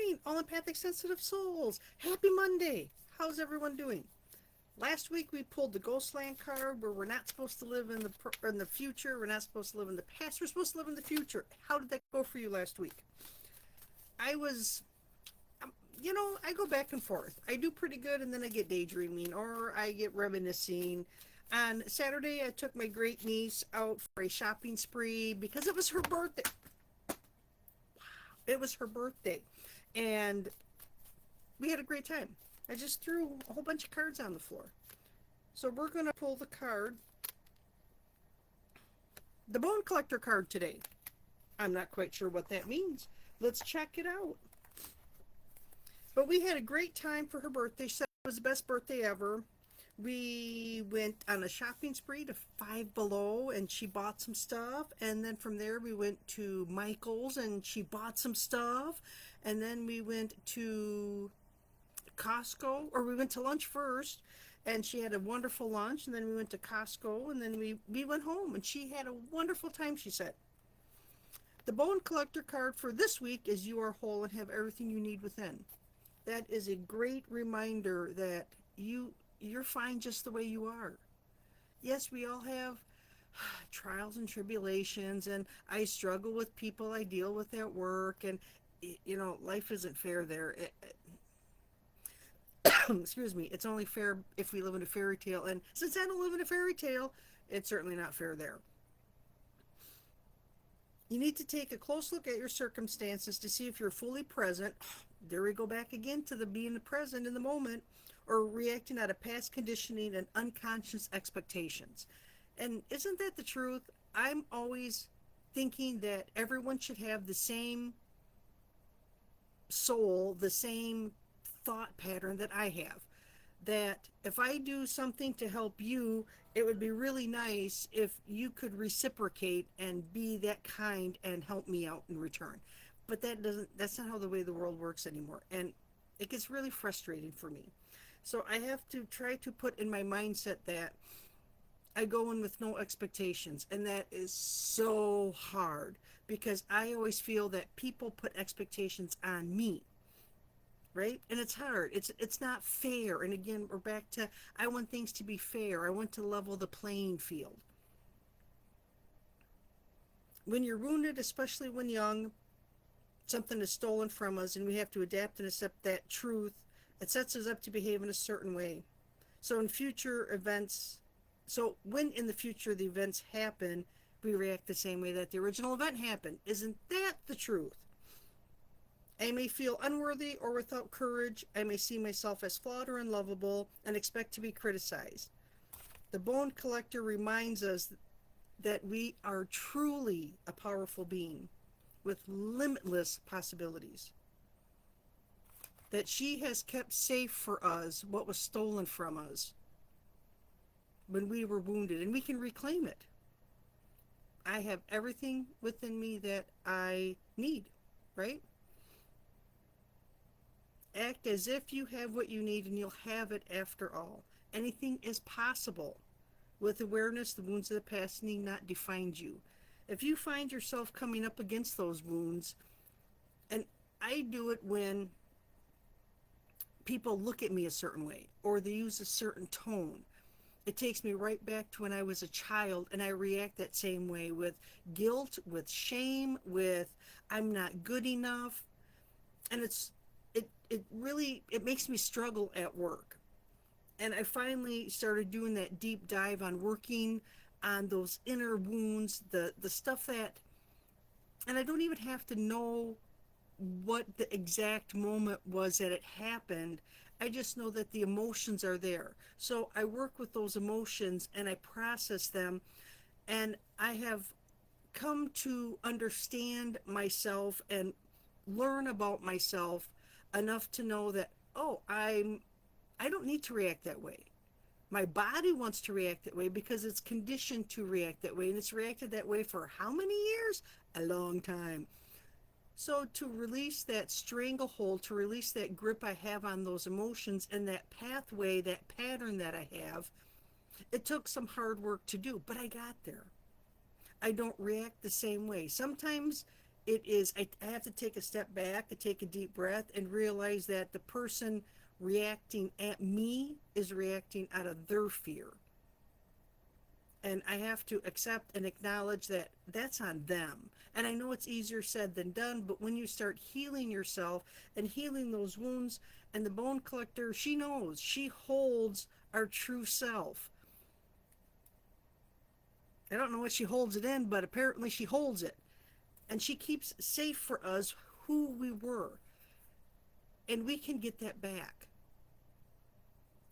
morning, all empathic sensitive souls. Happy Monday. How's everyone doing? Last week we pulled the Ghostland card where we're not supposed to live in the future. We're not supposed to live in the past. We're supposed to live in the future. How did that go for you last week? I was, I go back and forth. I do pretty good and then I get daydreaming or I get reminiscing. On Saturday, I took my great niece out for a shopping spree because it was her birthday. It was her birthday. And we had a great time. I just threw a whole bunch of cards on the floor. So we're going to pull the card, the Bone Collector card today. I'm not quite sure what that means. Let's check it out. But we had a great time for her birthday. She said it was the best birthday ever. We went on a shopping spree to Five Below and she bought some stuff. And then from there we went to Michael's and she bought some stuff. And then we went to Costco, or we went to lunch first and she had a wonderful lunch, and then we went to Costco, and then we went home and she had a wonderful time, she said. The Bone Collector card for this week is you are whole and have everything you need within. That is a great reminder that you're fine just the way you are. Yes, we all have trials and tribulations, and I struggle with people I deal with at work, and life isn't fair there. Excuse me, it's only fair if we live in a fairy tale. And since I don't live in a fairy tale, it's certainly not fair there. You need to take a close look at your circumstances to see if you're fully present. There we go back again to the being present in the moment, or reacting out of past conditioning and unconscious expectations. And isn't that the truth? I'm always thinking that everyone should have the same soul, the same thought pattern that I have. That if I do something to help you, it would be really nice if you could reciprocate and be that kind and help me out in return. But that's not how the way the world works anymore. And it gets really frustrating for me. So I have to try to put in my mindset that I go in with no expectations. And that is so hard because I always feel that people put expectations on me, right? And it's hard. It's not fair. And again, we're back to, I want things to be fair. I want to level the playing field. When you're wounded, especially when young, something is stolen from us and we have to adapt and accept that truth. It sets us up to behave in a certain way. So in future events, so when in the future the events happen, we react the same way that the original event happened. Isn't that the truth? I may feel unworthy or without courage. I may see myself as flawed or unlovable and expect to be criticized. The Bone Collector reminds us that we are truly a powerful being with limitless possibilities. That she has kept safe for us what was stolen from us when we were wounded, and we can reclaim it. I have everything within me that I need, right? Act as if you have what you need and you'll have it after all. Anything is possible. With awareness, the wounds of the past need not define you. If you find yourself coming up against those wounds, and I do it when people look at me a certain way or they use a certain tone, it takes me right back to when I was a child, and I react that same way with guilt, with shame, with I'm not good enough. And it makes me struggle at work. And I finally started doing that deep dive on working on those inner wounds, the stuff that, and I don't even have to know what the exact moment was that it happened. I just know that the emotions are there. So I work with those emotions and I process them, and I have come to understand myself and learn about myself enough to know that, oh, I don't need to react that way. My body wants to react that way because it's conditioned to react that way, and it's reacted that way for how many years? A long time. So to release that stranglehold, to release that grip I have on those emotions and that pathway, that pattern that I have, it took some hard work to do, but I got there. I don't react the same way. Sometimes It is, I have to take a step back and take a deep breath and realize that the person reacting at me is reacting out of their fear. And I have to accept and acknowledge that that's on them. And I know it's easier said than done, but when you start healing yourself and healing those wounds, and the bone collector, she knows, she holds our true self. I don't know what she holds it in, but apparently she holds it. And she keeps safe for us who we were. And we can get that back.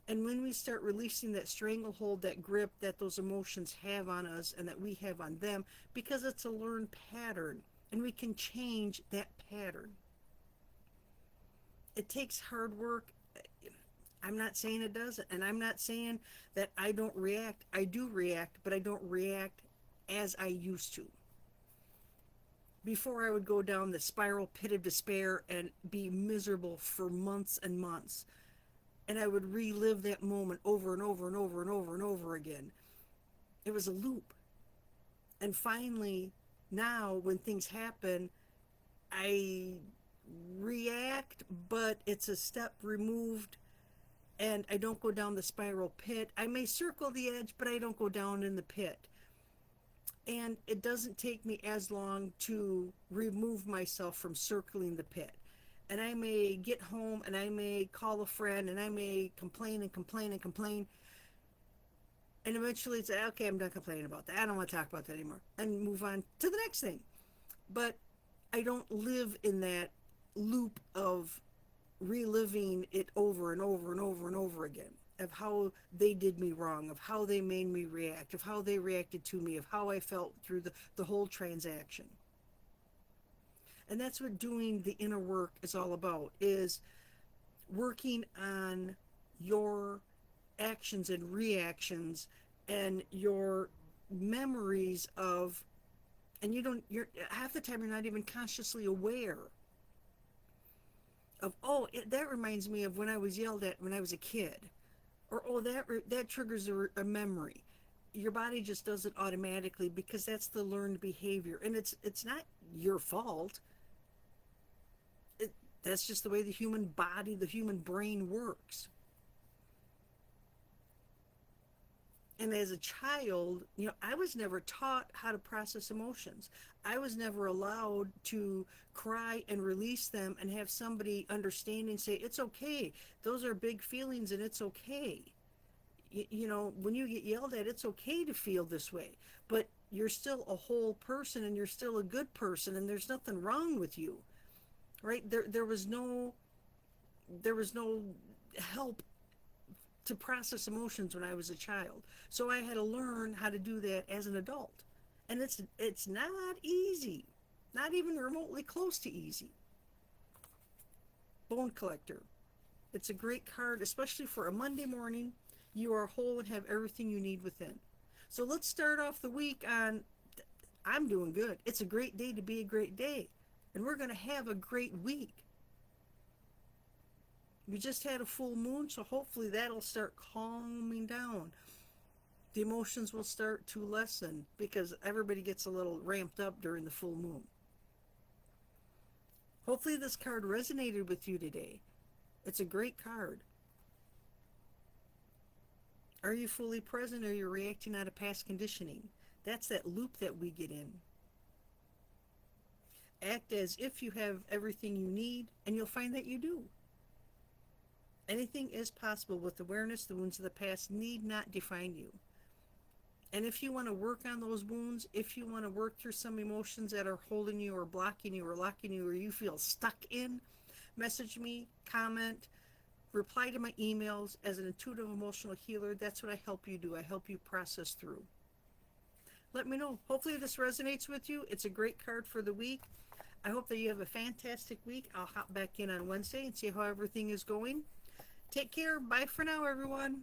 And when we start releasing that stranglehold, that grip that those emotions have on us and that we have on them, because it's a learned pattern, and we can change that pattern. It takes hard work. I'm not saying it doesn't, and I'm not saying that I don't react. I do react, but I don't react as I used to. Before, I would go down the spiral pit of despair and be miserable for months and months. And I would relive that moment over and over and over and over and over again. It was a loop. And finally, now when things happen, I react, but it's a step removed, and I don't go down the spiral pit. I may circle the edge, but I don't go down in the pit. And it doesn't take me as long to remove myself from circling the pit. And I may get home and I may call a friend and I may complain and complain and complain. And eventually it's, okay, I'm done complaining about that. I don't want to talk about that anymore. And move on to the next thing. But I don't live in that loop of reliving it over and over and over and over again, of how they did me wrong, of how they made me react, of how they reacted to me, of how I felt through the whole transaction. And that's what doing the inner work is all about, is working on your actions and reactions and your memories of, and you're half the time you're not even consciously aware of, oh, that reminds me of when I was yelled at when I was a kid, or oh, that triggers a memory. Your body just does it automatically because that's the learned behavior, and it's not your fault. That's just the way the human body, the human brain works. And as a child, I was never taught how to process emotions. I was never allowed to cry and release them and have somebody understanding say, it's okay. Those are big feelings and it's okay. When you get yelled at, it's okay to feel this way. But you're still a whole person and you're still a good person and there's nothing wrong with you. Right? There was no help to process emotions when I was a child. So I had to learn how to do that as an adult. And it's not easy. Not even remotely close to easy. Bone Collector. It's a great card, especially for a Monday morning. You are whole and have everything you need within. So let's start off the week on, I'm doing good. It's a great day to be a great day. And we're going to have a great week. We just had a full moon, so hopefully that'll start calming down. The emotions will start to lessen because everybody gets a little ramped up during the full moon. Hopefully this card resonated with you today. It's a great card. Are you fully present, or are you reacting out of past conditioning? That's that loop that we get in. Act as if you have everything you need, and you'll find that you do. Anything is possible with awareness. The wounds of the past need not define you. And if you want to work on those wounds, if you want to work through some emotions that are holding you or blocking you or locking you or you feel stuck in, message me, comment, reply to my emails. As an intuitive emotional healer, that's what I help you do. I help you process through. Let me know. Hopefully this resonates with you. It's a great card for the week. I hope that you have a fantastic week. I'll hop back in on Wednesday and see how everything is going. Take care. Bye for now, everyone.